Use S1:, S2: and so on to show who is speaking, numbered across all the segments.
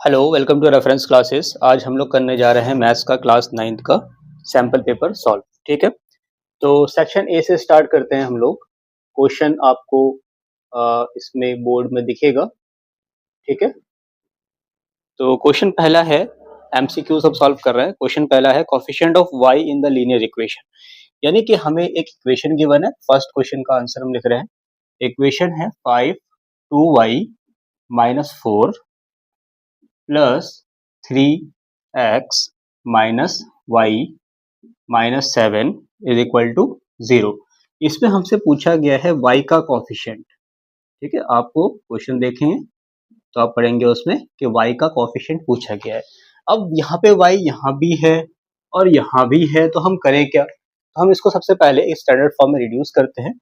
S1: Hello, welcome to reference classes. आज हम लोग करने जा रहे हैं मैथ्स का क्लास 9th का सैम्पल पेपर सॉल्व। ठीक है, तो सेक्शन ए से स्टार्ट करते हैं हम लोग। क्वेश्चन आपको इसमें बोर्ड में दिखेगा। ठीक है, तो क्वेश्चन पहला है, एमसीक्यू सब सॉल्व कर रहे हैं। क्वेश्चन पहला है coefficient of y in the linear equation, यानी कि हमें एक इक्वेशन गिवन है। फर्स्ट क्वेश्चन का आंसर हम लिख रहे हैं। इक्वेशन है 5 2y minus 4 plus 3x minus y minus 7 is equal to 0। इसमें हमसे पूछा गया है y का कॉफिशिएंट। ठीक है, आपको क्वेश्चन देखेंगे तो आप पढ़ेंगे उसमें कि y का कॉफिशिएंट पूछा गया है। अब यहाँ पे y यहाँ भी है और यहाँ भी है, तो हम करें क्या? तो हम इसको सबसे पहले एक स्टैंडर्ड फॉर्म में रिड्यूस करते हैं।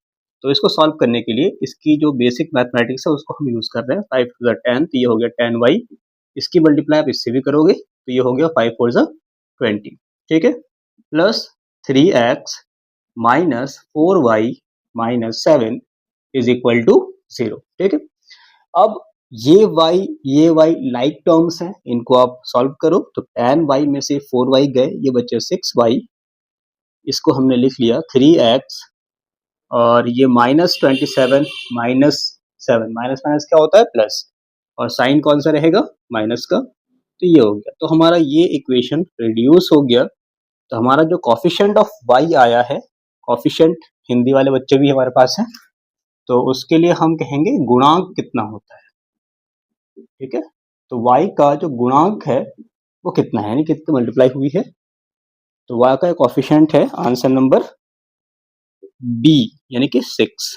S1: तो इसको सॉल्व करने के लिए इसकी जो बेसिक मैथमेटिक्स है उसको हम यूज कर रहे हैं। 5 टू द 10, तो ये हो गया 10y। इसकी मल्टीप्लाई आप इससे भी करोगे तो ये हो गया 5 4 ज़ा 20। ठीक है, plus 3x minus 4y minus 7 is equal to 0। ठीक है, अब ये y लाइक टर्म्स हैं, इनको आप सॉल्व करो तो tan y में से 4y गए, ये बचे 6y। इसको हमने लिख लिया 3x और ये माइनस 27 माइनस 7, माइनस माइनस क्या होता है प्लस, और साइन कौन सा रहेगा माइनस का, तो ये हो गया। तो हमारा ये इक्वेशन रिड्यूस हो गया। तो हमारा जो कॉफिशिएंट ऑफ y आया है, कॉफिशिएंट हिंदी वाले बच्चे भी हमारे पास हैं, तो उसके लिए हम कहेंगे गुणांक कितना होता है। ठीक है, तो y का जो गुणांक है वो कितना है, यानी कितनी मल्टीप्लाई हुई है। तो y का कॉफिशिएंट है आंसर नंबर बी, यानी कि 6।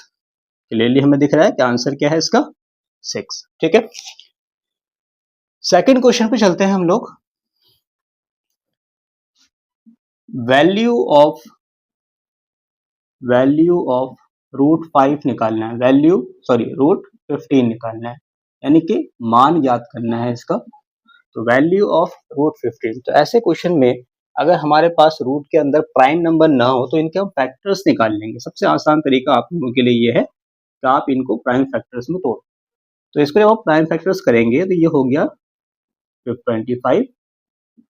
S1: क्लियरली हमें दिख रहा है कि आंसर क्या है इसका 6। ठीक है, सेकंड क्वेश्चन पे चलते हैं हम लोग। वैल्यू ऑफ रूट 5 निकालना है, रूट 15 निकालना है, यानी कि मान ज्ञात करना है इसका। तो वैल्यू ऑफ रूट 15, तो ऐसे क्वेश्चन में अगर हमारे पास रूट के अंदर प्राइम नंबर ना हो तो इनके हम फैक्टर्स निकाल लेंगे। सबसे आसान तरीका आप लोगों के लिए ये है कि आप इनको प्राइम फैक्टर्स में तोड़। तो इसको जब आप प्राइम फैक्टर्स करेंगे तो ये हो गया 25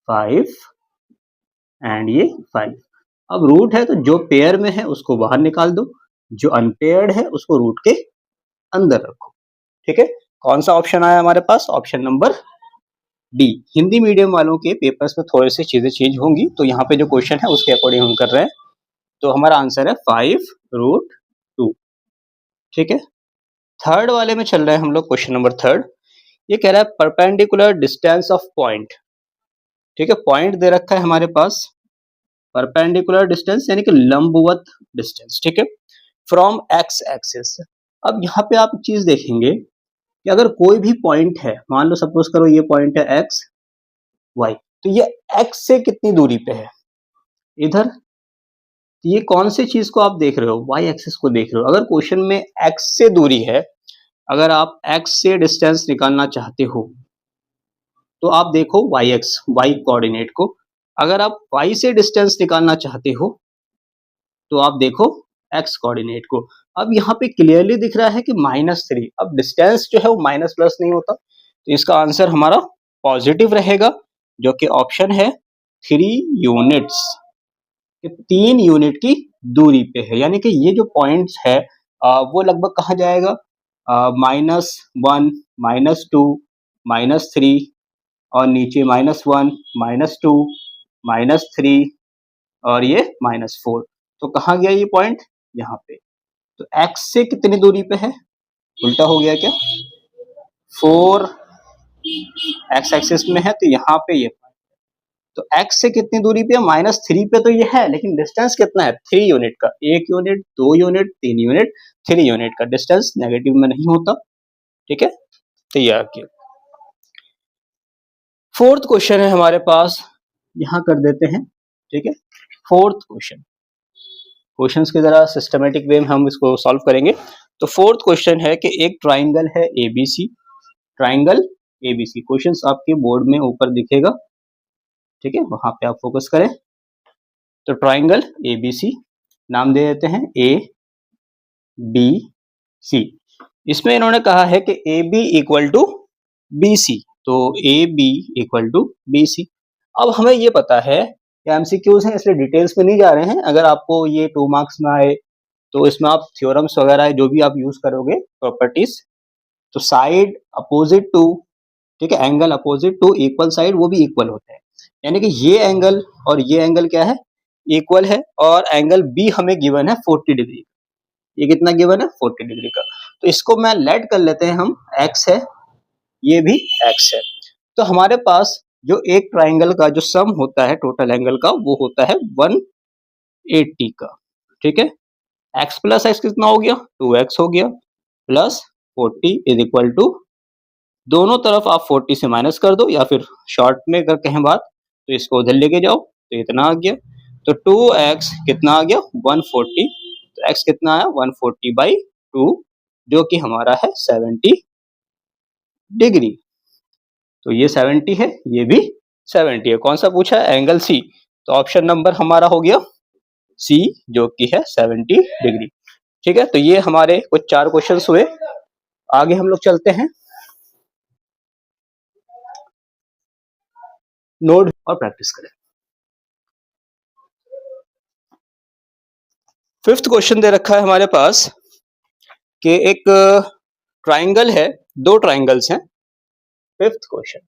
S1: 5 एंड ये 5। अब रूट है तो जो पेयर में है उसको बाहर निकाल दो, जो अनपेयर्ड है उसको रूट के अंदर रखो। ठीक है, कौन सा ऑप्शन आया हमारे पास? Option number D. Hindi medium वालों के पेपर्स में थोड़ी सी चीजें चेंज होंगी, तो यहाँ पे जो क्वेश्चन है उसके अकॉर्डिंग हम कर रहे हैं। तो हमारा आंसर है 5√2। ठीक है, थर्ड वाले में चल रहे हैं हम लोग। क्वेश्चन नंबर थर्ड, ये कह रहा है परपेंडिकुलर डिस्टेंस ऑफ पॉइंट। ठीक है, पॉइंट दे रखा है हमारे पास, परपेंडिकुलर डिस्टेंस यानी कि लंबवत डिस्टेंस। ठीक है, फ्रॉम एक्स एक्सिस। अब यहाँ पे आप एक चीज देखेंगे कि अगर कोई भी पॉइंट है, मान लो सपोज करो ये पॉइंट है एक्स वाई, तो ये एक्स से कितनी दूरी पे है इधर, तो ये कौन सी चीज को आप देख रहे हो? वाई एक्सिस को देख रहे हो। अगर क्वेश्चन में एक्स से दूरी है, अगर आप एक्स से डिस्टेंस निकालना चाहते हो तो आप देखो वाई एक्स, वाई कोऑर्डिनेट को। अगर आप वाई से डिस्टेंस निकालना चाहते हो तो आप देखो एक्स कोऑर्डिनेट को। अब यहाँ पे क्लियरली दिख रहा है कि -3। अब डिस्टेंस जो है वो माइनस प्लस नहीं होता, तो इसका आंसर हमारा पॉजिटिव रहेगा, जो कि ऑप्शन है 3 यूनिट्स। 3 यूनिट की दूरी पे है, यानी कि ये जो पॉइंट्स है वो लगभग कहाँ जाएगा? -1 -2 -3 और नीचे -1 -2 -3 और ये -4। तो कहाँ गया ये पॉइंट? यहाँ पे। तो x से कितनी दूरी पे है? उल्टा हो गया क्या? 4 x एक्सिस में है तो यहाँ पे ये, तो x से कितनी दूरी पे है? -3 पे तो ये है, लेकिन डिस्टेंस कितना है? 3 यूनिट का। 1 यूनिट, 2 यूनिट, 3 यूनिट, 3 यूनिट का डिस्टेंस नेगेटिव में नहीं होता। ठीक है, तो ये आगे फोर्थ क्वेश्चन है हमारे पास, यहां कर देते हैं। ठीक है, फोर्थ क्वेश्चंस की जरा सिस्टमेटिक वे में हम इसको सॉल्व करेंगे। तो फोर्थ क्वेश्चन है कि एक ट्राइंगल है एबीसी, ट्राइंगल एबीसी। क्वेश्चंस आपके बोर्ड में ऊपर दिखेगा। ठीक है, वहां पे आप फोकस करें। तो ट्राइंगल एबीसी, नाम दे देते हैं ए बी सी। इसमें इन्होंने कहा है कि A B equal to B C, तो A B equal to B C. अब हमें ये पता है कि एमसीक्यूज हैं इसलिए डिटेल्स में नहीं जा रहे हैं। अगर आपको ये 2 मार्क्स में आए तो इसमें आप थ्योरम्स वगैरह जो भी आप यूज करोगे प्रॉपर्टीज, तो साइड अपोजिट टू, ठीक है, angle opposite to equal side वो भी इक्वल होते हैं। यानी कि ये एंगल और ये एंगल क्या है, इक्वल है, और एंगल बी हमें गिवन है 40 डिग्री। ये कितना गिवन है, 40 डिग्री का। तो इसको मैं लेट कर लेते हैं हम, x है, ये भी x है। तो हमारे पास जो एक ट्राइंगल का जो सम होता है टोटल एंगल का वो होता है 180 का, ठीक है। x प्लस एक्स कितना हो गया, 2x हो गया, प्लस 40 इज इक्वल टू, दोनों तरफ आप 40 से माइनस कर दो, या फिर शॉर्ट में अगर कहें बात तो इसको उधर लेके जाओ, तो इतना आ गया। तो 2x कितना आ गया, 140। तो x कितना आया, 140/2, जो कि हमारा है 70 डिग्री। तो ये 70 है, ये भी 70 है। कौन सा पूछा है, एंगल सी। तो ऑप्शन नंबर हमारा हो गया सी, जो कि है 70 डिग्री, ठीक है। तो ये हमारे कुछ 4 क्वेश्चंस हुए। आगे हम लोग चलते हैं, नोट और प्रैक्टिस करें। 5th क्वेश्चन दे रखा है हमारे पास कि एक ट्राइंगल है, 2 ट्राइंगल्स हैं। 5th क्वेश्चन,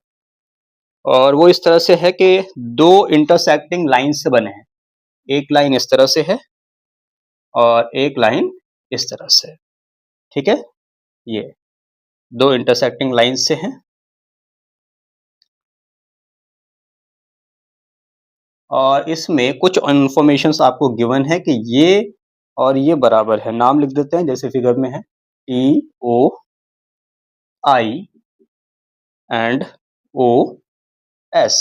S1: और वो इस तरह से है कि 2 इंटरसेक्टिंग लाइन से बने हैं। एक लाइन इस तरह से है और एक लाइन इस तरह से, ठीक है। ये 2 इंटरसेक्टिंग लाइन से हैं, और इसमें कुछ इंफॉर्मेशंस आपको गिवन है कि ये और ये बराबर है। नाम लिख देते हैं, जैसे फिगर में है TOI एंड OS,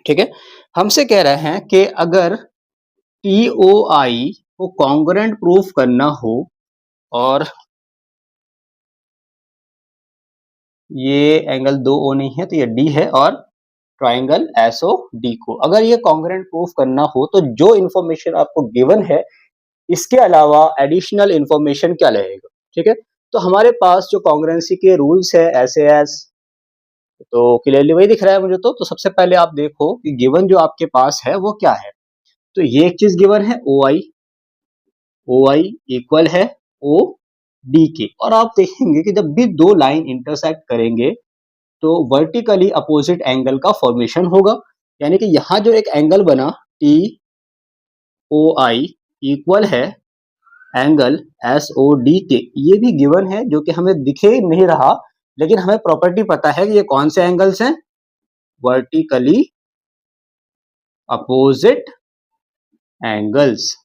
S1: ठीक है। हमसे कह रहे हैं कि अगर TOI को कॉन्ग्रुएंट प्रूफ करना हो, और ये एंगल 2O नहीं है तो ये D है, और ट्राइंगल SOD को अगर ये कॉन्ग्रुएंट प्रूफ करना हो, तो जो इंफॉर्मेशन आपको गिवन है इसके अलावा एडिशनल इंफॉर्मेशन क्या लगेगा, ठीक है। तो हमारे पास जो कॉन्ग्रुएंसी के रूल्स है SAS, तो क्लियरली वही दिख रहा है मुझे। तो सबसे पहले आप देखो कि गिवन जो आपके पास है वो क्या है। तो ये एक चीज गिवन है OI इक्वल है OD के, और आप देखेंगे कि जब भी 2 लाइन इंटरसेक्ट करेंगे तो वर्टिकली अपोजिट एंगल का फॉर्मेशन होगा। यानी कि यहाँ जो एक एंगल बना TOI इक्वल है एंगल SOD के, ये भी गिवन है, जो कि हमें दिखे नहीं रहा, लेकिन हमें प्रॉपर्टी पता है कि ये कौन से एंगल्स हैं, वर्टिकली अपोजिट एंगल्स,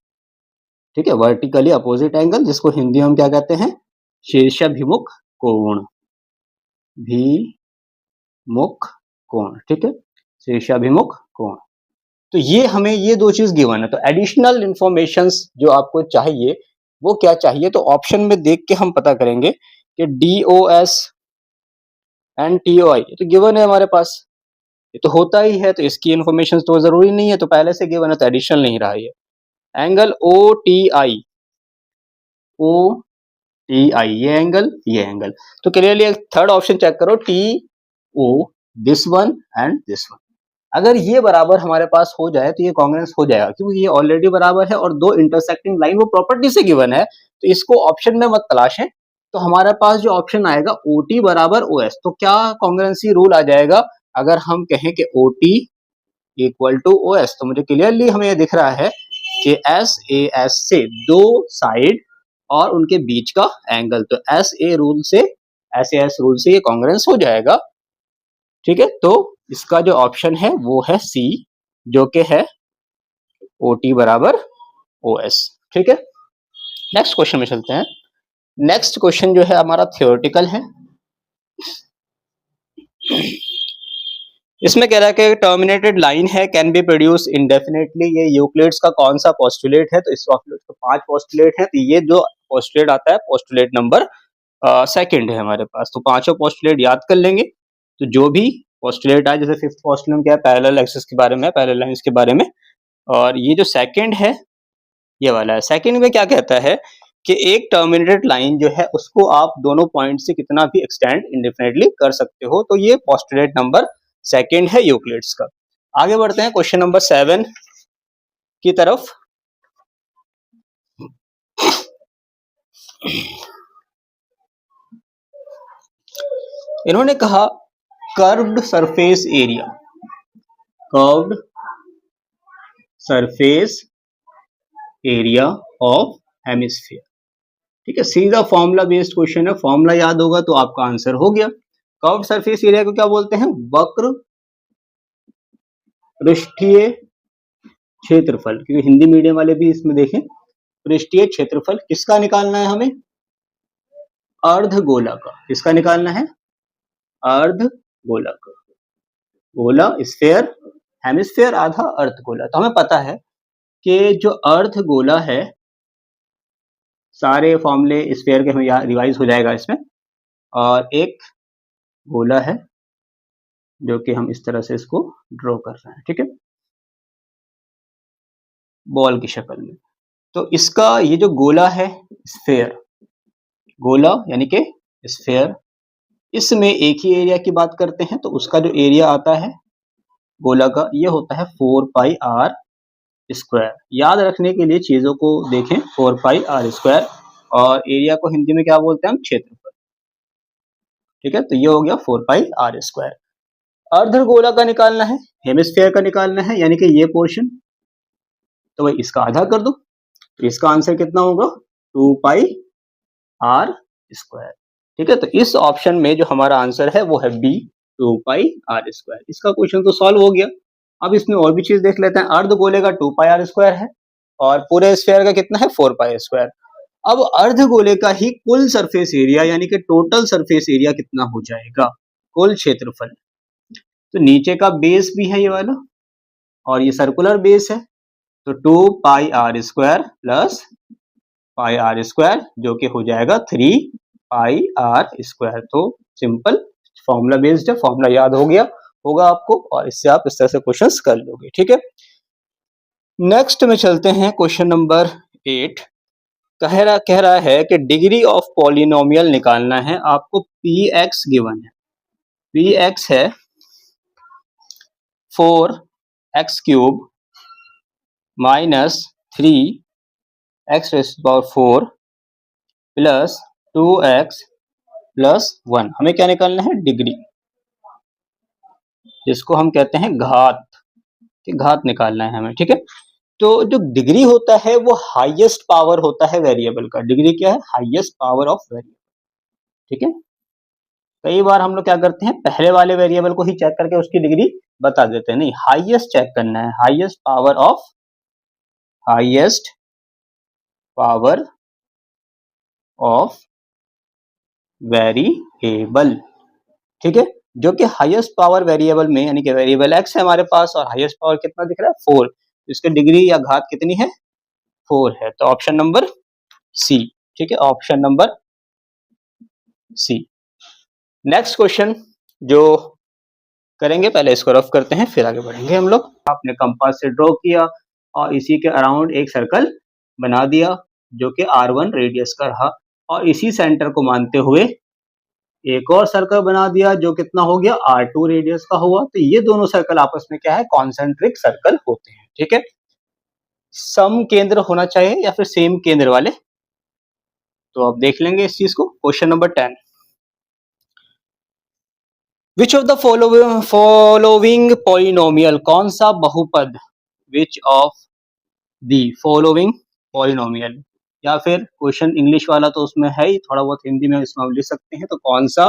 S1: ठीक है। वर्टिकली अपोजिट एंगल, जिसको हिंदी में हम क्या कहते हैं, शीर्षाभिमुख कोण, भिमुख कोण, ठीक है, शीर्षाभिमुख कोण। तो ये हमें ये 2 चीज गिवन है। तो एडिशनल इंफॉर्मेशंस जो आपको चाहिए वो क्या चाहिए, तो ऑप्शन में देख के हम पता करेंगे कि DOS एंड TOI तो गिवन है हमारे पास, ये तो होता ही है, तो इसकी इंफॉर्मेशन तो जरूरी नहीं है, तो पहले से गिवन है तो एडिशनल नहीं रहा। ये एंगल OTI ये एंगल, तो क्लियरली थर्ड ऑप्शन चेक करो, TO this one and this one. अगर ये बराबर हमारे पास हो जाए तो ये कॉन्ग्रुएंस हो जाएगा, क्योंकि ये ऑलरेडी बराबर है और 2 इंटरसेक्टिंग लाइन वो प्रॉपर्टी से गिवन है, तो इसको ऑप्शन में मत तलाशें। तो हमारे पास जो ऑप्शन आएगा OT बराबर OS, तो क्या कॉन्ग्रुएंसी रूल आ जाएगा, अगर हम कहें कि OT इक्वल टू OS, तो मुझे क्लियरली हमें ये दिख रहा है कि SAS से 2 साइड और उनके बीच का एंगल, तो SAS रूल से ये कॉन्ग्रुएंस हो जाएगा, ठीक है। तो इसका जो ऑप्शन है वो है C, जो कि है OT बराबर OS, ठीक है। नेक्स्ट क्वेश्चन में चलते हैं। नेक्स्ट क्वेश्चन जो है हमारा थ्योरेटिकल है। इसमें कह रहा है कि टर्मिनेटेड लाइन है कैन बी प्रोड्यूस इंडेफिनेटली। ये यूक्लिड्स का कौन सा पोस्टुलेट है, तो इस पोस्टुलेट का 5 पोस्टुलेट है, तो ये जो पोस्टुलेट आता है पोस्टुलेट नंबर 2 है हमारे पास। तो 5 पोस्टुलेट याद कर लेंगे। तो जो भी पोस्टुलेट है, जैसे 5th पोस्टुलेट क्या है, पैरेलल एक्सिस के बारे में, पैरेलल लाइंस के बारे में, और ये जो सेकंड है ये वाला है। सेकंड में क्या कहता है कि एक टर्मिनेटेड लाइन जो है उसको आप दोनों पॉइंट से कितना भी एक्सटेंड इंडेफिनेटली कर सकते हो। तो ये पोस्टुलेट नंबर सेकंड है यूक्लिड्स का। आगे बढ़ते हैं क्वेश्चन नंबर 7 की तरफ। इन्होंने कहा curved surface area, curved surface area of hemisphere. ठीक है, सीधा फॉर्मूला बेस्ड क्वेश्चन है, फॉर्मूला याद होगा तो आपका आंसर हो गया। कर्व्ड सरफेस एरिया को क्या बोलते हैं? वक्र पृष्ठीय क्षेत्रफल, क्योंकि हिंदी मीडियम वाले भी इसमें देखें। पृष्ठीय क्षेत्रफल किसका निकालना है हमें? अर्धगोला का। किसका निकालना है? अर्धगोला का। गोला स्फीयर, हेमिस्फीयर आधा, अर्धगोला। तो हमें पता है कि जो अर्धगोला है, सारे फॉर्मूले स्फीयर के हमें रिवाइज हो जाएगा इसमें, और एक गोला है जो कि हम इस तरह से इसको ड्रॉ कर रहे हैं। ठीक है, बॉल की शक्ल में। तो इसका ये जो गोला है स्फीयर, गोला यानी कि स्फीयर, इसमें एक ही एरिया की बात करते हैं तो उसका जो एरिया आता है गोला का, ये होता है 4 पाई आर स्क्वायर। याद रखने के लिए चीजों को देखें, 4 पाई आर स्क्वायर, और एरिया को हिंदी में क्या बोलते हैं हम? क्षेत्रफल। ठीक है, तो ये हो गया 4 पाई आर स्क्वायर। अर्धगोला का निकालना है, हेमिस्फीयर का निकालना है, यानी कि ये पोर्शन, तो भाई इसका आधा कर दो। तो इसका आंसर कितना होगा? 2 पाई आर स्क्वायर। ठीक है, तो इस ऑप्शन में जो हमारा आंसर है वो है बी, 2 पाई आर स्क्वायर। इसका क्वेश्चन तो सॉल्व हो गया। अब इसमें और भी चीज देख लेते हैं। अर्धगोले का 2 पाई आर स्क्वायर है और पूरे स्फीयर का कितना है? 4 पाई स्क्वायर। अब अर्धगोले का ही कुल सरफेस एरिया यानी कि टोटल सरफेस एरिया कितना हो जाएगा? कुल क्षेत्रफल। तो नीचे का बेस भी है ये वाला, और ये सर्कुलर बेस है, तो 2 pi R square plus pi R square, जो कि हो जाएगा 3 पाई आर स्क्वायर। तो सिंपल फॉर्मूला बेस्ड है, फॉर्मूला याद हो गया होगा आपको, और इससे आप इस तरह से क्वेश्चंस कर लोगे। ठीक है, नेक्स्ट में चलते हैं क्वेश्चन नंबर 8। कह रहा है कि डिग्री ऑफ पॉलिनोमियल निकालना है आपको। पी एक्स गिवन है, पी एक्स है 4x cube minus 3x raise to power 4 plus 2x plus 1। हमें क्या निकालना है? डिग्री, जिसको हम कहते हैं घात, कि घात निकालना है हमें। ठीक है, तो जो डिग्री होता है वो हाईएस्ट पावर होता है वेरिएबल का। डिग्री क्या है? Highest power of variable. ठीक है, कई बार हम लोग क्या करते हैं, पहले वाले वेरिएबल को ही चेक करके उसकी डिग्री बता देते हैं। नहीं, हाईएस्ट चेक करना है, हाईएस्ट पावर ऑफ वेरिएबल। ठीक है, जो कि हाईएस्ट पावर वेरिएबल में, यानी कि वेरिएबल एक्स है हमारे पास, और हाईएस्ट पावर कितना दिख रहा है? 4। इसकी डिग्री या घात कितनी है? 4 है। तो ऑप्शन नंबर सी। ठीक है, option number C. Next question जो करेंगे, पहले इसको रफ करते हैं फिर आगे बढ़ेंगे हम लोग। आपने कंपास से ड्रॉ किया और इसी के अराउंड एक सर्कल बना दिया जो कि r1 रेडियस का रहा, और इसी सेंटर को मानते हुए एक और सर्कल बना दिया जो कितना हो गया? r2 रेडियस का हुआ। तो ये दोनों सर्कल आपस में क्या है? कॉन्सेंट्रिक सर्कल होते हैं। ठीक है, सम केंद्र होना चाहिए या फिर सेम केंद्र वाले, तो अब देख लेंगे इस चीज को। Question number 10, which of the following polynomial, कौन सा बहुपद, which of the following polynomial, या फिर क्वेश्चन इंग्लिश वाला तो उसमें है ही, थोड़ा बहुत हिंदी में इसमें लिख सकते हैं। तो कौन सा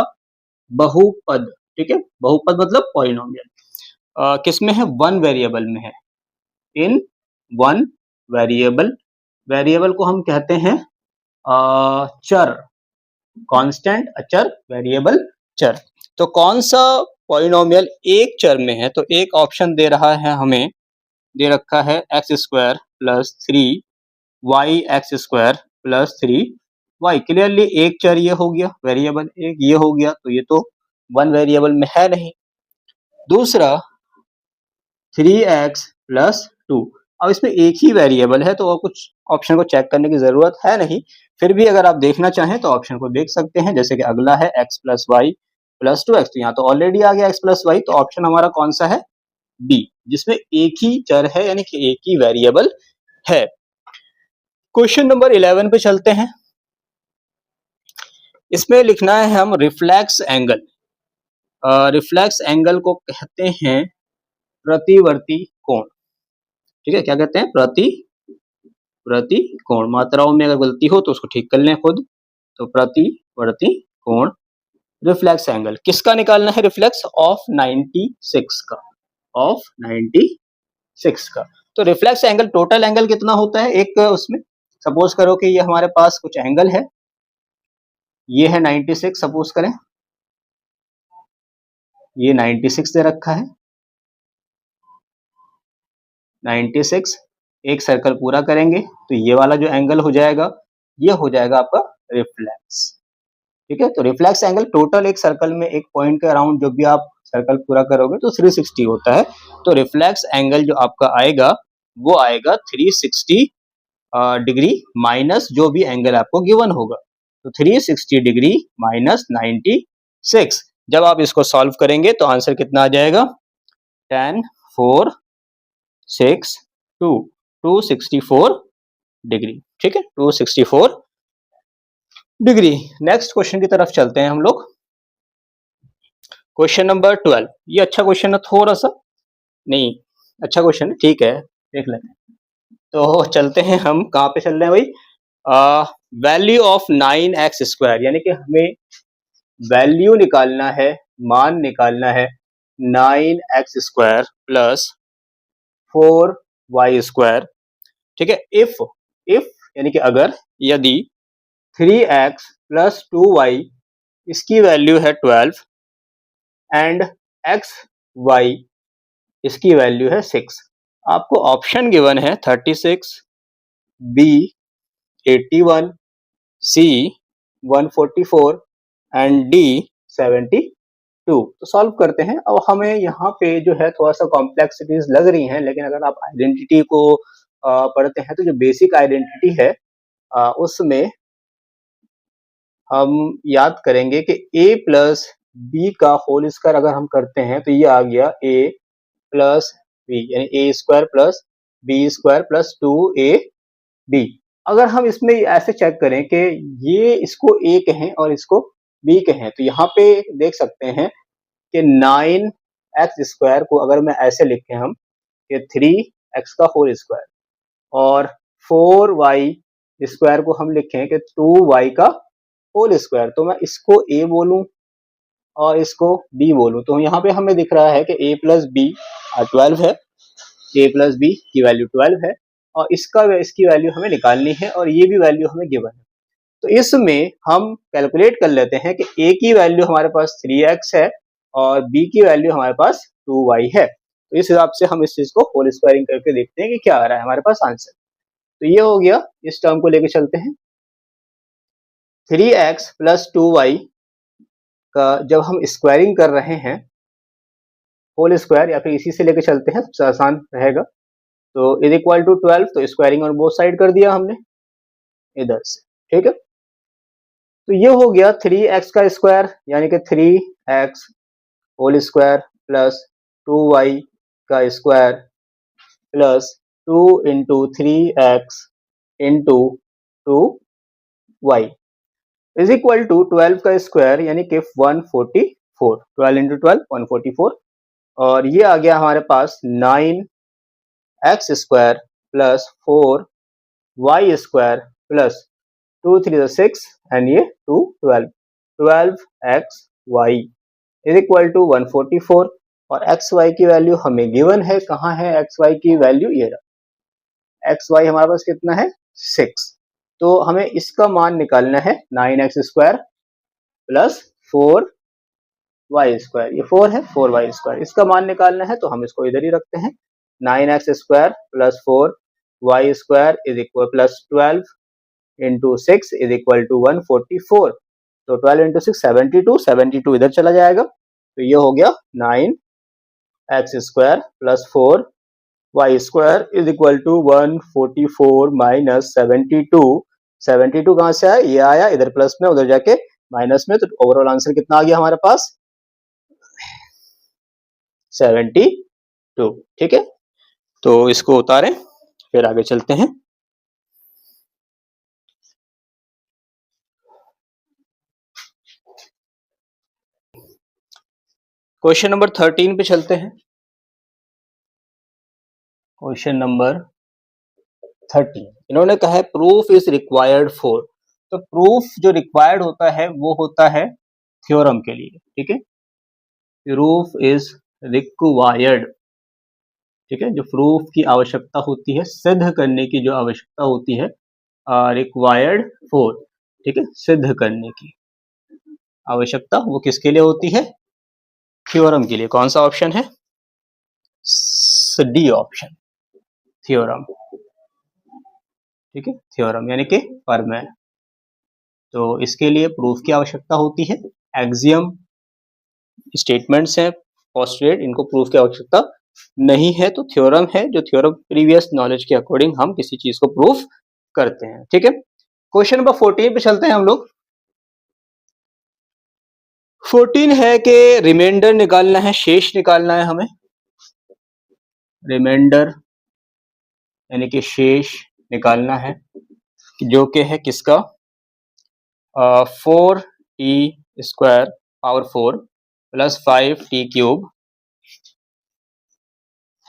S1: बहुपद, ठीक है, बहुपद मतलब पॉलिनोमियल, किसमें है? 1 वेरिएबल में है, इन 1 वेरिएबल। वेरिएबल को हम कहते हैं चर, कांस्टेंट, अचर, वेरिएबल, चर। तो कौन सा पॉलिनोमियल एक चर में है? तो एक ऑप्शन दे रहा है हमें, दे रखा है x square plus 3y x square plus 3y। Clearly एक चर ये हो गया, वेरिएबल एक ये हो गया, तो ये तो 1 वेरिएबल में है नहीं। दूसरा 3x प्लस 2, अब इसमें एक ही वेरिएबल है तो और कुछ ऑप्शन को चेक करने की जरूरत है नहीं, फिर भी अगर आप देखना चाहें तो ऑप्शन को देख सकते हैं। जैसे कि अगला है x plus Y plus 2x, तो यहाँ तो ऑलरेडी आ गया x प्लस वाई, तो ऑप्शन हमारा कौन सा है, बी, जिसमें एक ही चर है यानी कि एक ही वेरिएबल है। क्वेश्चन नंबर 11 पे चलते हैं। इसमें लिखना है हम रिफ्लेक्स एंगल। रिफ्लेक्स एंगल को कहते हैं प्रतिवर्ती कोण। ठीक है, क्या कहते हैं, प्रति कोण। मात्राओं में अगर गलती हो तो उसको ठीक कर लें खुद। तो प्रतिवर्ती कोण रिफ्लेक्स एंगल किसका निकालना है, रिफ्लेक्स ऑफ 96 का, ऑफ 96 का। तो रिफ्लेक्स एंगल, टोटल एंगल कितना होता है एक उसमें, सपोज करो कि ये हमारे पास कुछ एंगल है, ये है 96, सपोज करें ये 96 दे रखा है, 96, एक सर्कल पूरा करेंगे तो ये वाला जो एंगल हो जाएगा, ये हो जाएगा आपका रिफ्लेक्स। ठीक है, तो रिफ्लेक्स एंगल टोटल एक सर्कल में एक पॉइंट के अराउंड जो भी आप सर्कल पूरा करोगे तो 360 होता है। तो रिफ्लेक्स एंगल जो आपका आएगा वो आएगा 360 डिग्री माइनस जो भी एंगल आपको गिवन होगा। तो 360 डिग्री माइनस 96, जब आप इसको सॉल्व करेंगे तो आंसर कितना आ जाएगा, 10 4 6 2 264 डिग्री। ठीक है, 264 डिग्री। नेक्स्ट क्वेश्चन की तरफ चलते हैं हम लोग। क्वेश्चन नंबर 12, ये अच्छा क्वेश्चन है, थोड़ा सा नहीं अच्छा क्वेश्चन है, ठीक है देख लेते हैं। तो चलते हैं हम, कहाँ पे चल रहे हैं भाई, वैल्यू ऑफ 9x स्क्वायर, यानी कि हमें वैल्यू निकालना है, मान निकालना है 9x square plus 4y square. ठीक है, इफ यानी कि अगर, यदि 3x प्लस 2y इसकी वैल्यू है 12 एंड x y इसकी वैल्यू है 6। आपको ऑप्शन गिवन है 36, बी 81, सी 144 एंड डी 72। तो सॉल्व करते हैं। अब हमें यहाँ पे जो है थोड़ा सा कॉम्प्लेक्सिटीज लग रही हैं, लेकिन अगर आप आइडेंटिटी को पढ़ते हैं तो जो बेसिक आइडेंटिटी है उसमें हम याद करेंगे कि a प्लस बी का होल स्क्वायर अगर हम करते हैं तो ये आ गया a प्लस बी, यानी A square plus B square plus 2ab। अगर हम इसमें ऐसे चेक करें कि ये इसको a कहें और इसको b कहें, तो यहाँ पे देख सकते हैं कि 9x स्क्वायर को अगर मैं ऐसे लिखें हम कि 3x का होल स्क्वायर, और 4y स्क्वायर को हम लिखें कि 2y का होल स्क्वायर, तो मैं इसको a बोलूं और इसको b बोलूं, तो यहाँ पे हमें दिख रहा है कि a प्लस बी 12 है, a प्लस बी की वैल्यू 12 है, और इसकी वैल्यू हमें निकालनी है और ये भी वैल्यू हमें गिवन है। तो इसमें हम कैलकुलेट कर लेते हैं कि a की वैल्यू हमारे पास 3x है और b की वैल्यू हमारे पास 2y है। तो इस हिसाब से हम इस चीज को होल स्क्वायरिंग करके देखते हैं कि क्या आ रहा है हमारे पास आंसर। तो ये हो गया, इस टर्म को लेके चलते हैं। 3x प्लस 2y का जब हम स्क्वायरिंग कर रहे हैं, होल स्क्वायर या फिर इसी से लेके चलते हैं, सबसे आसान रहेगा। तो इज इक्वल टू 12, तो स्क्वायरिंग ऑन बोथ साइड कर दिया हमने इधर से। ठीक है, तो ये हो गया 3x का स्क्वायर, यानी कि 3x whole square plus 2y का square plus 2 into 3x into 2y is equal to 12 का स्क्वायर, यानी कि 144, 12 इंटू 12 144, और ये आ गया हमारे पास 9x square plus 4y square plus 2 3 6 and ये 2 12, 12xy इज इक्वल टू 144, और xy की वैल्यू हमें गिवन है। कहाँ है xy की वैल्यू, ये रहा, xy हमारे पास कितना है 6। तो हमें इसका मान निकालना है 9x square plus 4y square, ये 4 है, 4y स्क्वायर, इसका मान निकालना है, तो हम इसको इधर ही रखते हैं। 9x square plus 4y square is equal plus 12 into 6 is equal to 144, तो 12 इंटू 6 72, 72 इधर चला जाएगा, तो ये हो गया 9x square plus 4 y square is equal to 144 minus 72। 72 कहाँ से आया, ये आया, इधर प्लस में उधर जाके माइनस में, तो ओवरऑल आंसर कितना आ गया हमारे पास 72। ठीक है, तो इसको उतारें फिर आगे चलते हैं। क्वेश्चन नंबर 13 पे चलते हैं। क्वेश्चन नंबर 13 इन्होंने कहा है प्रूफ इज रिक्वायर्ड फॉर। तो प्रूफ जो रिक्वायर्ड होता है वो होता है थ्योरम के लिए। ठीक है, प्रूफ इज रिक्वायर्ड। ठीक है, जो प्रूफ की आवश्यकता होती है, सिद्ध करने की जो आवश्यकता होती है, रिक्वायर्ड फॉर। ठीक है, सिद्ध करने की आवश्यकता वो किसके लिए होती है, थ्योरम के लिए। कौन सा ऑप्शन है, डी ऑप्शन, थ्योरम। ठीक है, थ्योरम यानी कि प्रमेय। तो इसके लिए प्रूफ की आवश्यकता होती है। एक्सियम स्टेटमेंट्स हैं पोस्टुलेट, इनको प्रूफ की आवश्यकता नहीं है। तो थ्योरम है जो थ्योरम प्रीवियस नॉलेज के अकॉर्डिंग हम किसी चीज को प्रूफ करते हैं। ठीक है, क्वेश्चन नंबर 14 पे चलते हैं हम लोग। 14 है कि रिमाइंडर निकालना है, शेष निकालना है हमें। रिमाइंडर यानी कि शेष निकालना है, जो कि है किसका, 4t square power 4 plus 5t cube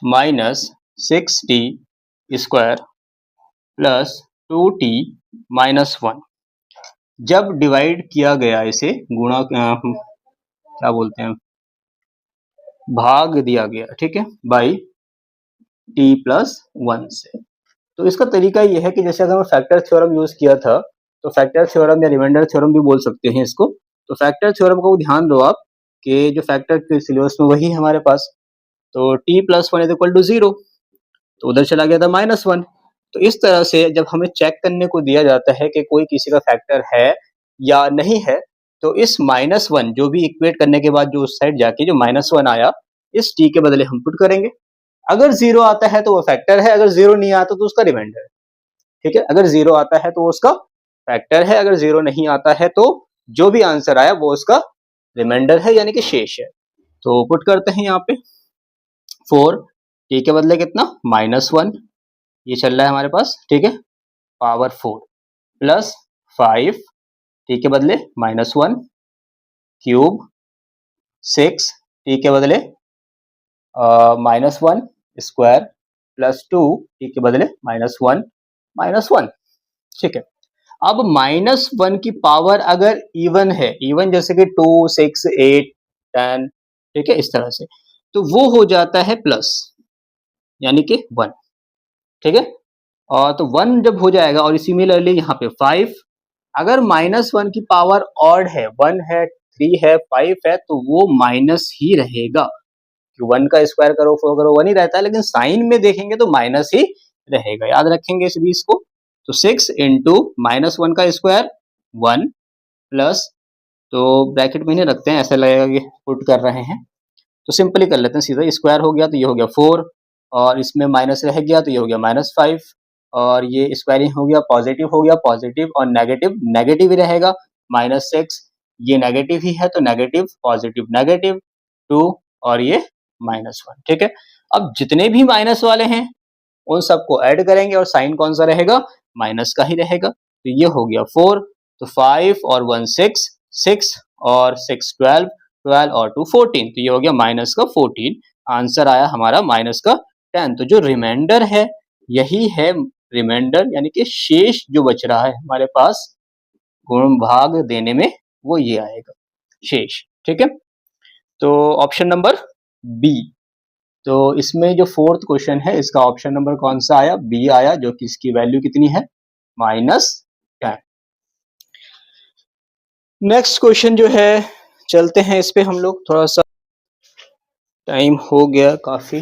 S1: minus 6t square plus 2t minus 1। जब डिवाइड किया गया, इसे गुणा क्या बोलते हैं, भाग दिया गया, ठीक है, बाई t प्लस 1 से। तो इसका तरीका यह है कि जैसे अगर मैं फैक्टर थ्योरम यूज किया था, तो फैक्टर थ्योरम या रिमाइंडर थ्योरम भी बोल सकते हैं इसको। तो फैक्टर थ्योरम को ध्यान दो आप कि जो फैक्टर के सिलेबस में वही है हमारे पास। तो t plus 1 is equal to 0, तो उधर चला गया था -1। तो इस तरह से जब हमें चेक करने को दिया जाता है कि कोई किसी का फैक्टर है या नहीं है, तो इस -1 जो भी इक्वेट करने के बाद जो उस साइड जाके जो -1 आया, इस t के बदले हम पुट करेंगे। अगर 0 आता है तो वो फैक्टर है, अगर 0 नहीं आता तो उसका रिमाइंडर है। ठीक है, अगर 0 आता है तो वो उसका फैक्टर है, अगर 0 नहीं आता है तो जो भी आंसर आया वो उसका रिमाइंडर है, यानी कि शेष है। तो पुट करते हैं यहाँ पे 4, t के बदले कितना -1, ये चल रहा है हमारे पास, ठीक है, पावर 4 प्लस 5 t के बदले -1 क्यूब 6 t के बदले -1 स्क्वायर प्लस 2 t के बदले -1 ठीक है। अब -1 की पावर अगर इवन है, इवन जैसे कि 2 6 8 10, ठीक है, इस तरह से, तो वो हो जाता है प्लस, यानी कि 1। ठीक है, और तो 1 जब हो जाएगा, और सिमिलरली यहाँ पे 5, अगर -1 की पावर ऑड है, 1 है 3 है 5 है, तो वो माइनस ही रहेगा। 1 का स्क्वायर करो 4 करो 1 ही रहता है, लेकिन साइन में देखेंगे तो माइनस ही रहेगा, याद रखेंगे इस 20 को। तो 6 इंटू -1 का स्क्वायर 1 प्लस, तो ब्रैकेट में नहीं रखते हैं, ऐसा लगेगा कि पुट कर रहे हैं, तो सिंपली कर लेते हैं सीधा। स्क्वायर हो गया तो ये हो गया 4, और इसमें माइनस रह गया तो ये हो गया -5, और ये स्क्वायरिंग हो गया, पॉजिटिव हो गया पॉजिटिव, और नेगेटिव नेगेटिव ही रहेगा, -6, ये नेगेटिव ही है तो नेगेटिव पॉजिटिव नेगेटिव 2, और ये -1। ठीक है, अब जितने भी माइनस वाले हैं उन सबको ऐड करेंगे, और साइन कौन सा रहेगा, माइनस का ही रहेगा। तो ये हो गया 4, तो 5 और 1 6, 6 और 6 12, 12 और 2 14, तो ये हो गया माइनस का 14। आंसर आया हमारा माइनस का 10। तो जो रिमाइंडर है यही है रिमाइंडर, यानी कि शेष जो बच रहा है हमारे पास गुण भाग देने में, वो ये आएगा शेष। ठीक है, तो ऑप्शन नंबर बी। तो इसमें जो फोर्थ क्वेश्चन है इसका ऑप्शन नंबर कौन सा आया, बी आया, जो कि इसकी वैल्यू कितनी है -10। नेक्स्ट क्वेश्चन जो है, चलते हैं इस पे हम लोग, थोड़ा सा टाइम हो गया काफी।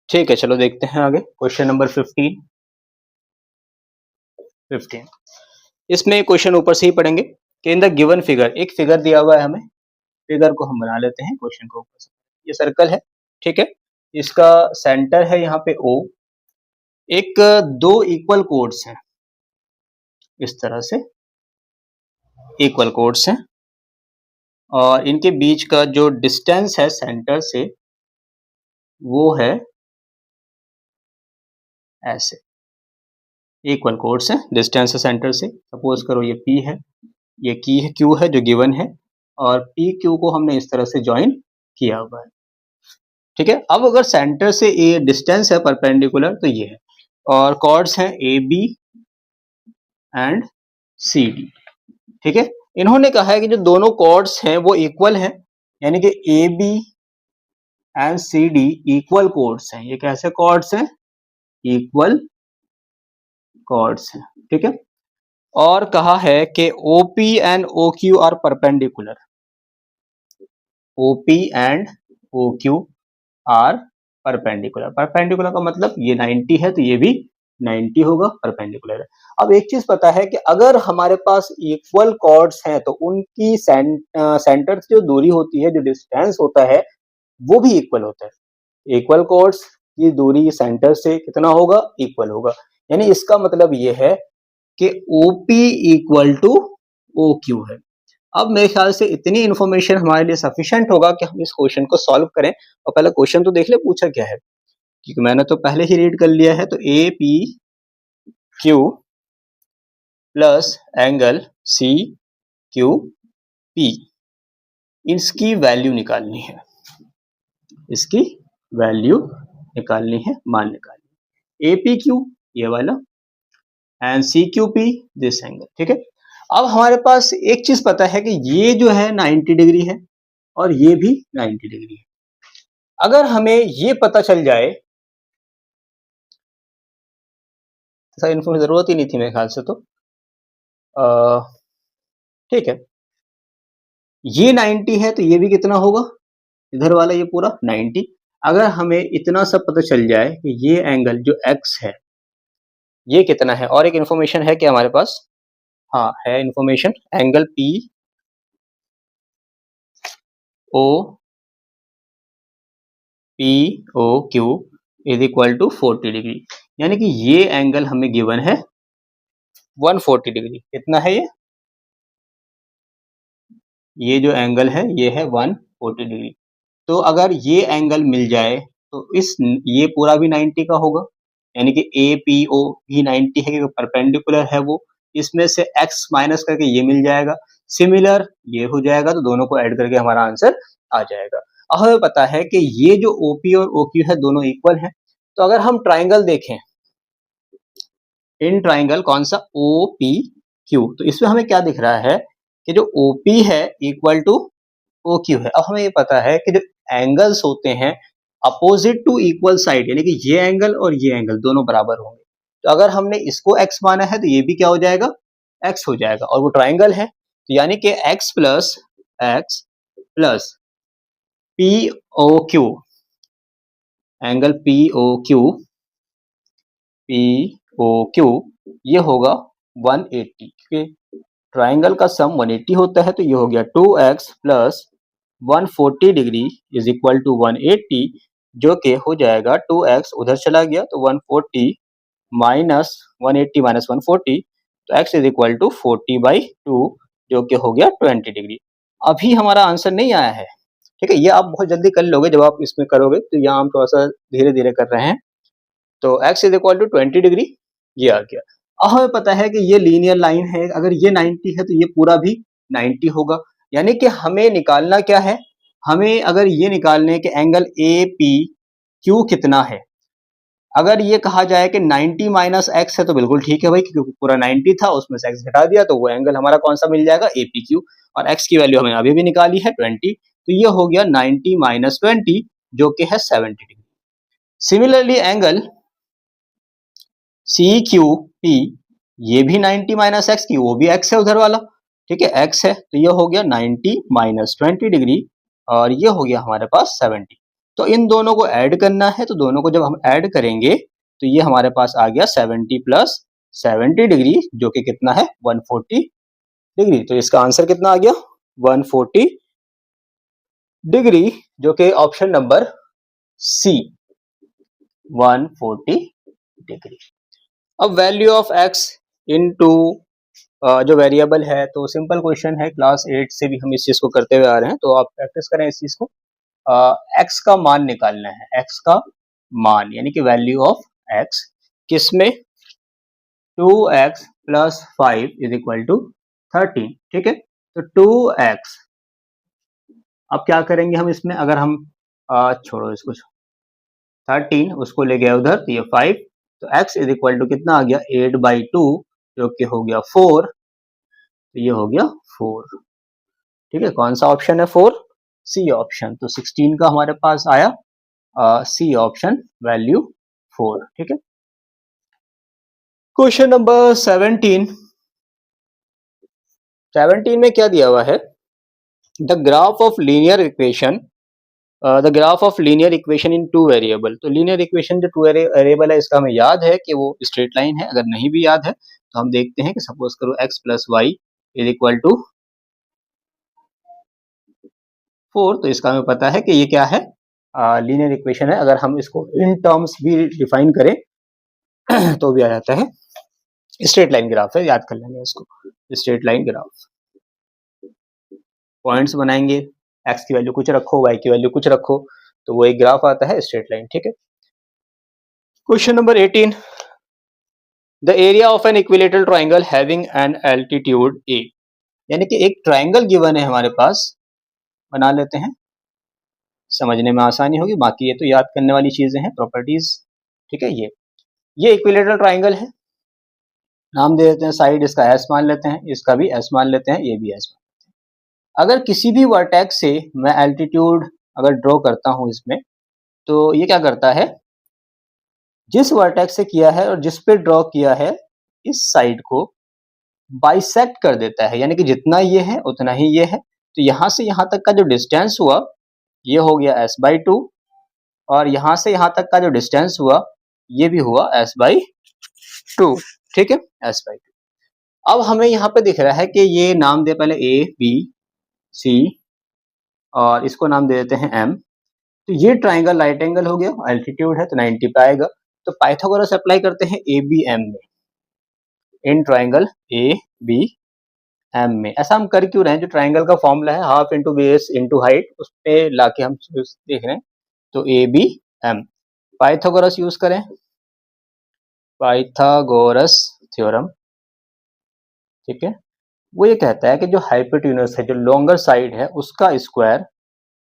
S1: ठीक है, चलो देखते हैं आगे। Question number 15। इसमें क्वेश्चन ऊपर से ही पढ़ेंगे कि इन द गिवन फिगर, एक फिगर दिया हुआ है हमें, फिगर को हम बना लेते हैं क्वेश्चन को ऊपर से। ये सर्कल है, ठीक है, इसका सेंटर है यहाँ पे O, एक दो इक्वल कोड्स हैं, इस तरह से इक्वल कोड्स हैं, और इनके बीच का जो डिस्टेंस है सेंटर से वो है ऐसे, इक्वल कोड्स हैं, डिस्टेंस है सेंटर से। सपोज करो ये P है, ये Q है जो गिवन है, और PQ को हमने इस तरह से ज्वाइन किया हुआ है, ठीक है। अब अगर सेंटर से ये डिस्टेंस है परपेंडिकुलर तो ये है, और कॉर्ड्स हैं AB एंड CD, ठीक है। इन्होंने कहा है कि जो दोनों कॉर्ड्स हैं वो इक्वल हैं, यानी कि AB and CD equal chords हैं। ये कैसे कॉर्ड्स हैं? इक्वल कॉर्ड्स हैं, ठीक है। और कहा है कि OP and OQ are perpendicular, OP and OQ are perpendicular. Perpendicular का मतलब ये 90 है तो ये भी 90 होगा, परपेंडिकुलर है। अब एक चीज पता है कि अगर हमारे पास इक्वल कॉर्ड्स हैं तो उनकी सेंटर से जो दूरी होती है, जो डिस्टेंस होता है, वो भी इक्वल होता है। इक्वल कॉर्ड्स की दूरी सेंटर से कितना होगा? इक्वल होगा। यानी इसका मतलब ये है कि OP इक्वल टू OQ है। अब मेरे ख्याल से इतनी इंफॉर्मेशन हमारे लिए सफिशिएंट होगा कि हम इस क्वेश्चन को सॉल्व करें। और पहले क्वेश्चन तो देख ले पूछा क्या है, क्योंकि मैंने तो पहले ही रीड कर लिया है। तो APQ प्लस एंगल CQP, इसकी वैल्यू निकालनी है, इसकी वैल्यू निकालनी है, मान निकालनी है। APQ ये वाला एंड CQP दिस एंगल, ठीक है। अब हमारे पास एक चीज पता है कि ये जो है 90 डिग्री है और ये भी 90 डिग्री है। अगर हमें ये पता चल जाए, ऐसा इन्फो की जरूरत ही नहीं थी मेरे ख्याल से, तो ठीक है, ये 90 है तो ये भी कितना होगा? इधर वाला ये पूरा 90। अगर हमें इतना सब पता चल जाए कि ये एंगल जो x है ये कितना है, और एक इंफॉर्मेशन है कि हमारे पास, हाँ है information, angle POQ is equal to 40 degree, यानी कि ये एंगल हमें गिवन है 140 डिग्री। कितना है ये जो एंगल है ये है 140 डिग्री। तो अगर ये एंगल मिल जाए तो ये पूरा भी 90 का होगा, यानी कि APO भी 90 है क्योंकि परपेंडिकुलर है वो। इसमें से x माइनस करके ये मिल जाएगा, सिमिलर ये हो जाएगा, तो दोनों को ऐड करके हमारा आंसर आ जाएगा। अब हमें पता है कि ये जो OP और OQ है दोनों इक्वल हैं। तो अगर हम ट्राइंगल देखें, इन ट्राइंगल कौन सा? OPQ, तो इसमें हमें क्या दिख रहा है कि जो OP है इक्वल टू OQ है। अब हमें ये पता है कि जो एंगल्स होते हैं अपोजिट टू इक्वल साइड, यानी कि ये एंगल और ये एंगल दोनों बराबर होंगे। तो अगर हमने इसको x माना है तो ये भी क्या हो जाएगा? x हो जाएगा, और वो ट्राइंगल है, तो यानी कि x plus POQ, angle POQ ये होगा 180, क्योंकि ट्राइंगल का सम 180 होता है। तो ये हो गया 2x plus 140 degree is equal to 180, जो कि हो जाएगा 2x उधर चला गया तो 140 माइनस 180 माइनस 140, तो x इज इक्वल टू 40/2, जो कि हो गया 20 डिग्री। अभी हमारा आंसर नहीं आया है, ठीक है। ये आप बहुत जल्दी कर लोगे जब आप इसमें करोगे, तो यहाँ हम थोड़ा सा धीरे धीरे कर रहे हैं। तो x is equal to 20 degree ये आ गया। अब हमें पता है कि ये लीनियर लाइन है, अगर ये 90 है तो ये पूरा भी 90 होगा। यानी कि हमें निकालना क्या है? हमें अगर ये निकालने के एंगल APQ कितना है, अगर ये कहा जाए कि 90 माइनस x है तो बिल्कुल ठीक है भाई, क्योंकि पूरा 90 था उसमें से x घटा दिया तो वो एंगल हमारा कौन सा मिल जाएगा? APQ। और x की वैल्यू हमें अभी भी निकाली है 20, तो ये हो गया 90 माइनस 20, जो कि है 70 डिग्री। सिमिलरली एंगल CQP ये भी 90 माइनस एक्स की, वो भी x है उधर वाला, ठीक है, x है, तो ये हो गया 90 माइनस 20 डिग्री, और ये हो गया हमारे पास 70। तो इन दोनों को ऐड करना है, तो दोनों को जब हम ऐड करेंगे तो ये हमारे पास आ गया 70 प्लस 70 डिग्री, जो कि कितना है? 140 डिग्री। तो इसका आंसर कितना आ गया? 140 डिग्री, जो कि ऑप्शन नंबर C 140 डिग्री। अब वैल्यू ऑफ x इनटू जो वेरिएबल है, तो सिंपल क्वेश्चन है, क्लास 8 से भी हम इस चीज को करते हुए आ रहे हैं, तो आप प्रैक्टिस करें इस चीज को। x का मान निकालना है, x का मान यानी कि वैल्यू ऑफ x किसमें, 2x plus 5 is equal to 13। ठीक है, तो 2x, अब क्या करेंगे हम इसमें, अगर हम छोड़ो इसको, 13 उसको ले गया उधर, तो ये 5, तो x इज इक्वल टू कितना आ गया, 8/2, जो कि हो गया 4, तो ये हो गया 4। ठीक है, कौन सा ऑप्शन है, 4, सी ऑप्शन। तो 16 का हमारे पास आया सी ऑप्शन, वैल्यू 4। ठीक है, क्वेश्चन नंबर 17 में क्या दिया हुआ है, the graph of linear equation, the graph of linear equation in 2 variable. तो लीनियर इक्वेशन जो 2 वेरिएबल है, इसका हमें याद है कि वो स्ट्रेट लाइन है। अगर नहीं भी याद है तो हम देखते हैं कि सपोज करो x plus y is equal to 4, तो इसका हमें पता है कि ये क्या है, लीनियर इक्वेशन है। अगर हम इसको इन टर्म्स भी डिफाइन करें तो भी आ जाता है, स्ट्रेट लाइन ग्राफ है, याद कर लेंगे इसको, स्ट्रेट लाइन ग्राफ। पॉइंट्स बनाएंगे, x की वैल्यू कुछ रखो, y की वैल्यू कुछ रखो, तो वो एक ग्राफ आता है, स्ट्रेट लाइन। ठीक है, question number 18, the area of an equilateral triangle having an altitude a, यानी कि एक ट्राइंगल गिवन है हमारे पास, बना लेते हैं, समझने में आसानी होगी, बाकी ये तो याद करने वाली चीजें हैं, प्रॉपर्टीज। ठीक है, ये इक्विलेटरल ट्राइंगल है, नाम दे देते हैं, साइड इसका s मान लेते हैं, इसका भी s मान लेते हैं, ये भी s मान लेते हैं। अगर किसी भी वर्टेक्स से मैं एल्टीट्यूड अगर ड्रॉ करता हूं इसमें, तो ये क्या करता है, जिस वर्टेक्स से किया है और जिस पे ड्रॉ किया है, इस साइड को बाइसेक्ट कर देता है, यानी कि जितना ये है उतना ही ये है। तो यहां से यहां तक का जो डिस्टेंस हुआ, ये हो गया s/2, और यहां से यहां तक का जो डिस्टेंस हुआ, ये भी हुआ s/2। ठीक है, s/2। अब हमें यहाँ पे दिख रहा है कि ये नाम दे पहले a b c, और इसको नाम दे देते हैं m। तो ये ट्राइंगल राइट एंगल हो गया, एल्टीट्यूड है तो 90 पे आएगा। तो पाइथागोरस अप्लाई करते हैं ABM में, इन ट्राइंगल ABM में। ऐसा हम कर क्यों रहे हैं, जो ट्राइंगल का फॉर्मूला है half into base into height, उस पे लाके हम देख रहे हैं। तो ABM, पाइथागोरस यूज करें, पाइथागोरस थ्योरम। ठीक है, वो ये कहता है कि जो हाइपोटेन्यूस है, जो लॉन्गर साइड है, उसका स्क्वायर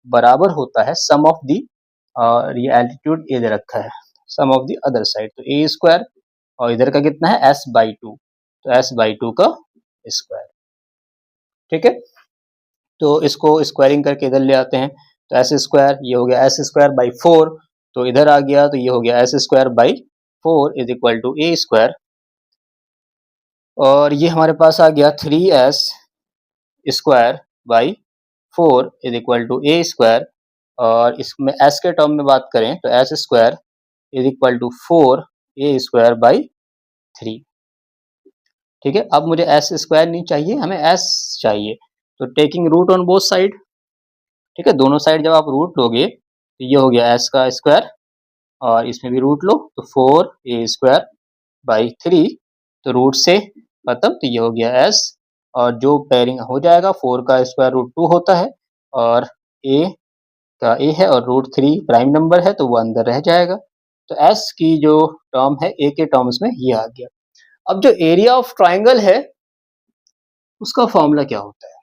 S1: बराबर होता है सम ऑफ दी, और ये एल्टीट्यूड ए दे रखा है, सम ऑफ दी अदर साइड, तो ए स्क्वायर, और इधर का कितना है s/2, तो s/2 का स्क्वायर। ठीक है, तो इसको स्क्वायरिंग करके इधर ले आते हैं, तो s स्क्वायर, ये हो गया s²/4, तो इधर आ गया, तो ये हो गया s²/4 is equal to a square, और ये हमारे पास आ गया 3s² is equal to a square, और इसमें s के टर्म में बात करें तो s² is equal to 4a²/3। ठीक है, अब मुझे s² नहीं चाहिए, हमें s चाहिए, तो taking root on both side. ठीक है, दोनों साइड जब आप रूट लोगे, तो ये हो गया s का स्क्वायर, और इसमें भी रूट लो, तो 4a²/3, तो रूट से खत्म, तो ये हो गया s, और जो पेयरिंग हो जाएगा, 4 का स्क्वायर रूट 2 होता है, और a का a है, और √3 प्राइम नंबर है, तो वो अंदर रह जाएगा। तो s की जो टर्म है a के टर्म्स में ये आ गया। अब जो एरिया ऑफ ट्राइंगल है, उसका फॉर्मूला क्या होता है,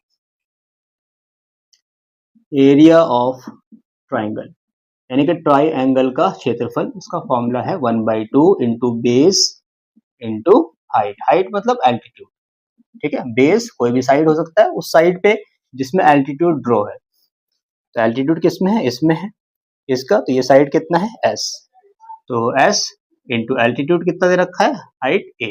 S1: एरिया ऑफ ट्राइंगल यानी कि ट्राइंगल का क्षेत्रफल, उसका फॉर्मूला है 1/2 into base into height. Height मतलब एल्टीट्यूड। ठीक है, बेस कोई भी साइड हो सकता है, उस साइड पे जिसमें एल्टीट्यूड ड्रॉ है, तो एल्टीट्यूड किसमें है, इसमें है इसका, तो ये साइड कितना है s, तो s इंटू एल्टीट्यूड कितना दे रखा है, हाइट a।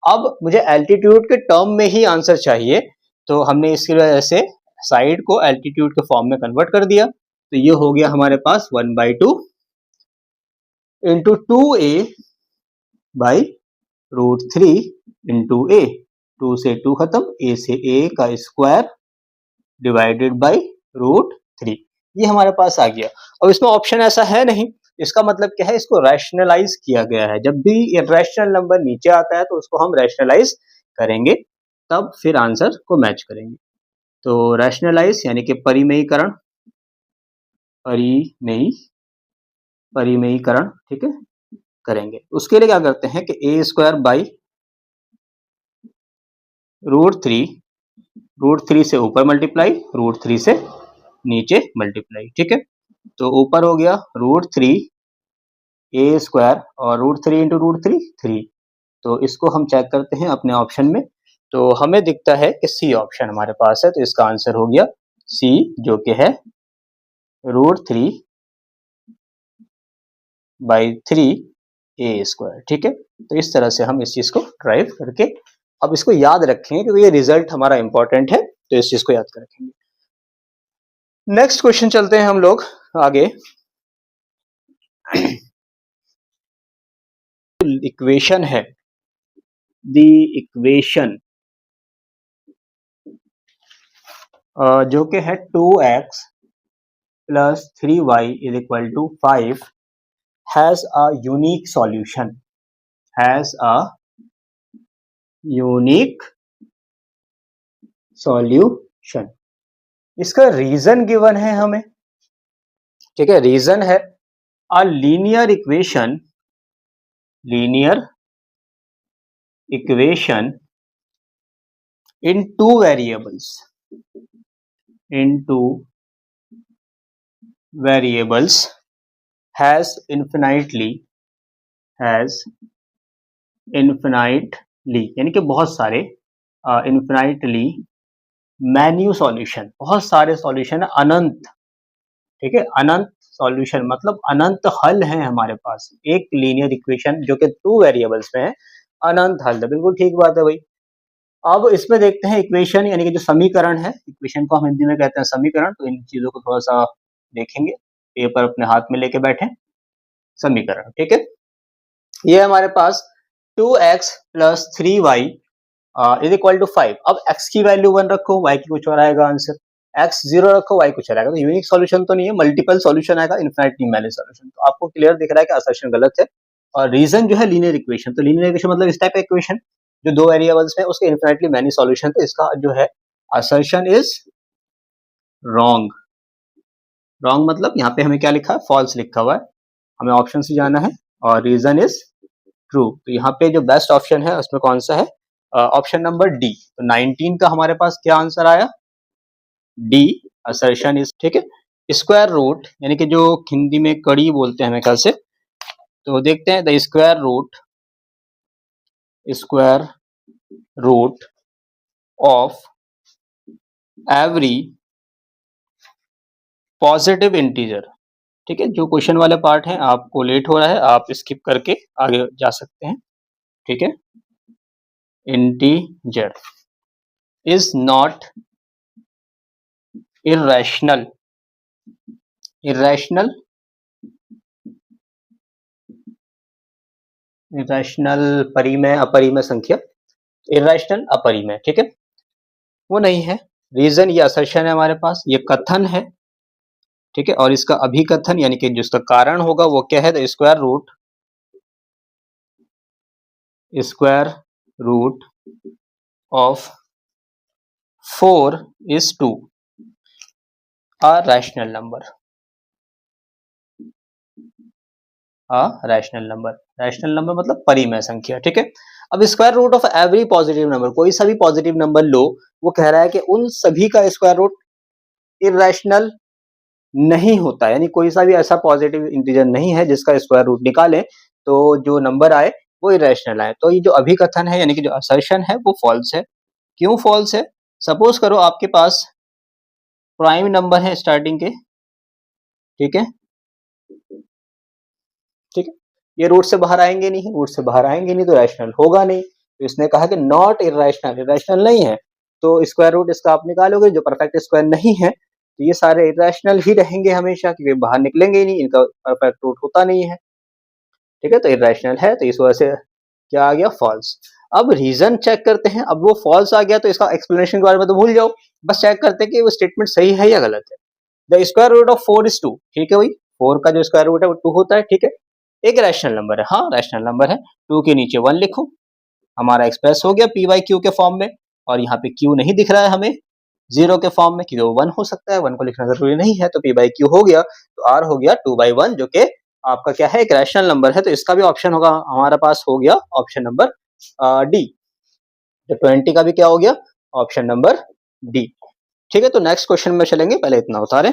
S1: अब मुझे एल्टीट्यूड के टर्म में ही आंसर चाहिए, तो हमने इसकी वजह से साइड को एल्टीट्यूड के फॉर्म में कन्वर्ट कर दिया, तो ये हो गया हमारे पास 1/2 इंटू 2a/√3 इंटू a, 2 से 2 खत्म, a से a का स्क्वायर डिवाइडेड बाई √3, ये हमारे पास आ गया। अब इसमें ऑप्शन ऐसा है नहीं, इसका मतलब क्या है, इसको रैशनलाइज किया गया है। जब भी इरेशनल नंबर नीचे आता है तो उसको हम रैशनलाइज करेंगे, तब फिर आंसर को मैच करेंगे। तो रैशनलाइज यानी कि परिमेयीकरण, परिमेयीकरण, ठीक है, करेंगे। उसके लिए क्या करते हैं कि ए स्क्वायर बाई √3 से ऊपर मल्टीप्लाई, √3 से नीचे मल्टीप्लाई, ठीक है। तो ऊपर हो गया √3 ए स्क्वायर और √3 इंटू √3 3। तो इसको हम चेक करते हैं अपने ऑप्शन में, तो हमें दिखता है कि सी ऑप्शन हमारे पास है, तो इसका आंसर हो गया सी, जो कि है √3 बाई 3 ए स्क्वायर, ठीक है। तो इस तरह से हम इस चीज को ड्राइव करके अब इसको याद रखेंगे क्योंकि ये रिजल्ट हमारा इंपॉर्टेंट है, तो इस चीज को याद कर रखेंगे। नेक्स्ट क्वेश्चन चलते हैं हम लोग आगे। इक्वेशन है, द इक्वेशन जो कि है 2x + 3y = 5 has a unique solution, has a unique solution। इसका रीजन गिवन है हमें, ठीक है। रीजन है a linear equation in two variables has infinitely यानी कि बहुत सारे infinitely many solution, बहुत सारे सॉल्यूशन है, अनंत, ठीक है। अनंत सॉल्यूशन मतलब अनंत हल है हमारे पास, एक लीनियर इक्वेशन जो कि 2 वेरिएबल्स में है, अनंत हल है, बिल्कुल ठीक बात है भाई। अब इसमें देखते हैं इक्वेशन यानी कि जो समीकरण है, इक्वेशन को हम हिंदी में कहते हैं समीकरण, तो इन चीजों को थोड़ा सा देखेंगे, पेपर अपने हाथ में लेके बैठे। समीकरण, ठीक है, ये हमारे पास 2x + 3y = 5। अब x की वैल्यू 1 रखो, y की कुछ और आएगा आंसर, x 0 रखो, y कुछ और आएगा। तो यूनिक सॉल्यूशन तो नहीं है, मल्टीपल सॉल्यूशन आएगा, इनफिनिटली मैनी सॉल्यूशन। तो आपको क्लियर दिख रहा है कि असर्शन गलत है। और रीजन जो है लीनियर इक्वेशन, तो लीनियर इक्वेशन मतलब इस टाइप का इक्वेशन जो 2 वेरिएबल्स में उसके इनफिनिटली मैनी सॉल्यूशन, तो इसका जो है असर्शन इज रॉन्ग। रॉन्ग मतलब यहाँ पे हमें क्या लिखा है, फॉल्स लिखा हुआ है, हमें ऑप्शन से जाना है, और रीजन इज ट्रू। तो यहाँ पे जो बेस्ट ऑप्शन है उसमें कौन सा है, ऑप्शन नंबर डी। तो 19 का हमारे पास क्या आंसर आया, डी, असर्शन इज, ठीक है। स्क्वायर रूट यानी कि जो हिंदी में कड़ी बोलते हैं मेरे ख्याल से, तो देखते हैं the square root of every positive integer, ठीक है। जो क्वेश्चन वाला पार्ट है आपको लेट हो रहा है, आप स्किप करके आगे जा सकते हैं, ठीक है। इंटीजर इज नॉट irrational परिमेय अपरिमेय संख्या, इरेशनल अपरिमेय, ठीक है, वो नहीं है। रीजन ये असर्शन है हमारे पास, ये कथन है, ठीक है। और इसका अभिकथन यानी कि जिसका कारण होगा वो क्या है, the square root of 4 is 2 a rational number, rational number मतलब परिमेय संख्या, ठीक है। अब square root of every positive number, कोई सा भी पॉजिटिव नंबर लो, वो कह रहा है कि उन सभी का स्क्वायर रूट इरेशनल नहीं होता, यानी कोई सा भी ऐसा पॉजिटिव इंटीजर नहीं है जिसका स्क्वायर रूट निकाले तो जो नंबर आए वो इरेशनल आए। तो ये जो अभिकथन है यानी कि जो असर्शन है वो फॉल्स है। क्यों फॉल्स है, सपोज करो आपके पास प्राइम नंबर है स्टार्टिंग के, ठीक है, ठीक है, ये रूट से बाहर आएंगे नहीं, रूट से बाहर आएंगे नहीं तो रैशनल होगा नहीं। तो इसने कहा कि नॉट इरेशनल, इरेशनल नहीं है, तो स्क्वायर रूट इसका आप निकालोगे, जो परफेक्ट स्क्वायर नहीं है तो ये सारे इरेशनल ही रहेंगे हमेशा, क्योंकि बाहर निकलेंगे ही नहीं, इनका परफेक्ट रूट होता नहीं है, ठीक है। तो इरेशनल है, तो इस वजह से क्या आ गया, फॉल्स। अब रीजन चेक करते हैं, अब वो फॉल्स आ गया तो इसका एक्सप्लेनेशन के बारे में तो भूल जाओ, बस चेक करते हैं कि वो स्टेटमेंट सही है या गलत है। The square root of 4 is 2, ठीक है भाई, 4 का जो स्क्वायर रूट है वो 2 होता है, ठीक है। एक रैशनल नंबर है, हाँ रैशनल नंबर है, 2 के नीचे 1 लिखो, हमारा एक्सप्रेस हो गया पी बाई क्यू के फॉर्म में। और यहाँ पे क्यू नहीं दिख रहा है हमें 0 के फॉर्म में, क्योंकि वो 1 हो सकता है, 1 को लिखना जरूरी नहीं है, तो पी बाई क्यू हो गया। तो आर हो गया 2/1, जो कि आपका क्या है, एक रैशनल नंबर है, तो इसका भी ऑप्शन होगा हमारे पास, हो गया ऑप्शन नंबर डी। तो 20 का भी क्या हो गया, ऑप्शन नंबर डी। ठीक है, तो नेक्स्ट क्वेश्चन में चलेंगे, पहले इतना उतारें।